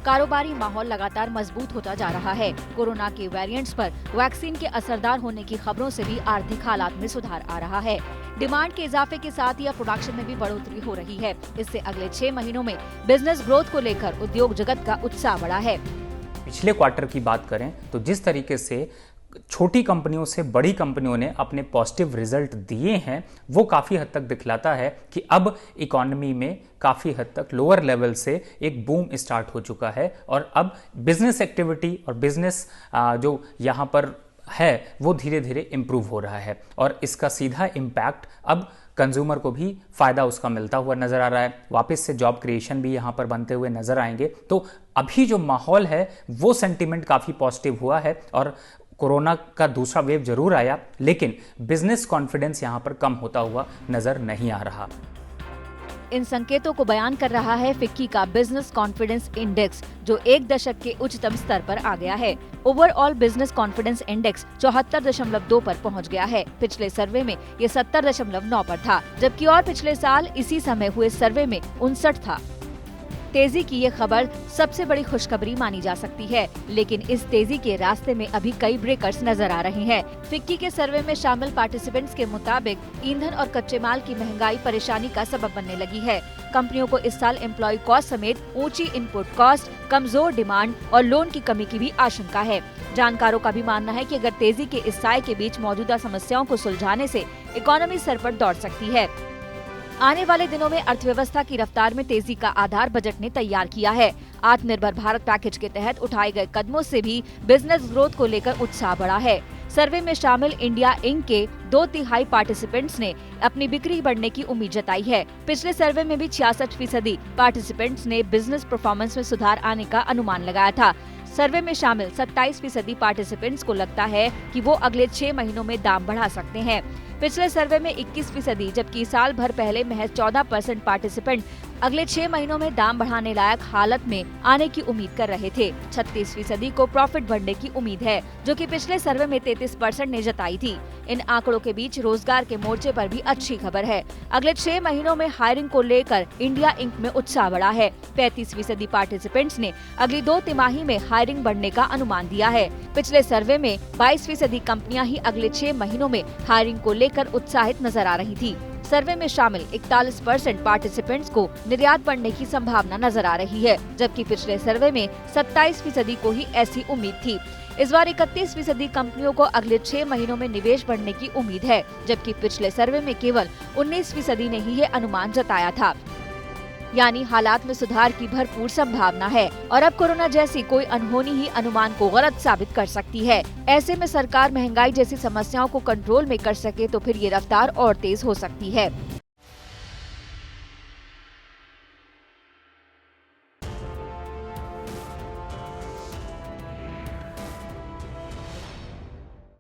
कारोबारी माहौल लगातार मजबूत होता जा रहा है। कोरोना के वेरिएंट्स पर वैक्सीन के असरदार होने की खबरों से भी आर्थिक हालात में सुधार आ रहा है। डिमांड के इजाफे के साथ ही अब प्रोडक्शन में भी बढ़ोतरी हो रही है। इससे अगले 6 महीनों में बिजनेस ग्रोथ को लेकर उद्योग जगत का उत्साह बढ़ा है। पिछले क्वार्टर की बात करें तो जिस तरीके से छोटी कंपनियों से बड़ी कंपनियों ने अपने पॉजिटिव रिजल्ट दिए हैं, वो काफ़ी हद तक दिखलाता है कि अब इकोनॉमी में काफ़ी हद तक लोअर लेवल से एक बूम स्टार्ट हो चुका है और अब बिजनेस एक्टिविटी और बिजनेस जो यहाँ पर है वो धीरे धीरे इम्प्रूव हो रहा है और इसका सीधा इम्पैक्ट अब कंज्यूमर को भी फायदा उसका मिलता हुआ नजर आ रहा है। वापस से जॉब क्रिएशन भी यहाँ पर बनते हुए नजर आएंगे। तो अभी जो माहौल है वो सेंटीमेंट काफ़ी पॉजिटिव हुआ है और कोरोना का दूसरा वेव जरूर आया, लेकिन बिजनेस कॉन्फिडेंस यहाँ पर कम होता हुआ नजर नहीं आ रहा। इन संकेतों को बयान कर रहा है फिक्की का बिजनेस कॉन्फिडेंस इंडेक्स, जो 1 दशक के उच्चतम स्तर पर आ गया है। ओवरऑल बिजनेस कॉन्फिडेंस इंडेक्स 74.2 पर पहुंच गया है। पिछले सर्वे में ये 70.9 पर था, जबकि और पिछले साल इसी समय हुए सर्वे में 59 था। तेजी की ये खबर सबसे बड़ी खुशखबरी मानी जा सकती है, लेकिन इस तेजी के रास्ते में अभी कई ब्रेकर्स नजर आ रहे हैं। फिक्की के सर्वे में शामिल पार्टिसिपेंट्स के मुताबिक ईंधन और कच्चे माल की महंगाई परेशानी का सबब बनने लगी है। कंपनियों को इस साल एम्प्लॉय कॉस्ट समेत ऊंची इनपुट कॉस्ट, कमजोर डिमांड और लोन की कमी की भी आशंका है। जानकारों का भी मानना है कि अगर तेजी के इस साए के बीच मौजूदा समस्याओं को सुलझाने से इकोनॉमी सर पर दौड़ सकती है। आने वाले दिनों में अर्थव्यवस्था की रफ्तार में तेजी का आधार बजट ने तैयार किया है। आत्मनिर्भर भारत पैकेज के तहत उठाए गए कदमों से भी बिजनेस ग्रोथ को लेकर उत्साह बढ़ा है। सर्वे में शामिल इंडिया इंक के 2/3 पार्टिसिपेंट्स ने अपनी बिक्री बढ़ने की उम्मीद जताई है। पिछले सर्वे में भी 66% पार्टिसिपेंट्स ने बिजनेस परफॉर्मेंस में सुधार आने का अनुमान लगाया था। सर्वे में शामिल 27% पार्टिसिपेंट्स को लगता है कि वो अगले 6 महीनों में दाम बढ़ा सकते हैं। पिछले सर्वे में 21%, जबकि साल भर पहले महज 14% पार्टिसिपेंट अगले 6 महीनों में दाम बढ़ाने लायक हालत में आने की उम्मीद कर रहे थे। 36% को प्रॉफिट बढ़ने की उम्मीद है, जो कि पिछले सर्वे में 33% ने जताई थी। इन आंकड़ों के बीच रोजगार के मोर्चे पर भी अच्छी खबर है। अगले 6 महीनों में हायरिंग को लेकर इंडिया इंक में उत्साह बढ़ा है। 35% पार्टिसिपेंट्स ने अगली 2 तिमाही में हायरिंग बढ़ने का अनुमान दिया है। पिछले सर्वे में 22% कंपनियां ही अगले 6 महीनों में हायरिंग को लेकर उत्साहित नजर आ रही थी। सर्वे में शामिल 41% पार्टिसिपेंट्स को निर्यात बढ़ने की संभावना नजर आ रही है, जबकि पिछले सर्वे में 27% को ही ऐसी उम्मीद थी। इस बार 31% कंपनियों को अगले 6 महीनों में निवेश बढ़ने की उम्मीद है, जबकि पिछले सर्वे में केवल 19% ने ही ये अनुमान जताया था। यानी हालात में सुधार की भरपूर संभावना है और अब कोरोना जैसी कोई अनहोनी ही अनुमान को गलत साबित कर सकती है। ऐसे में सरकार महंगाई जैसी समस्याओं को कंट्रोल में कर सके तो फिर ये रफ्तार और तेज हो सकती है।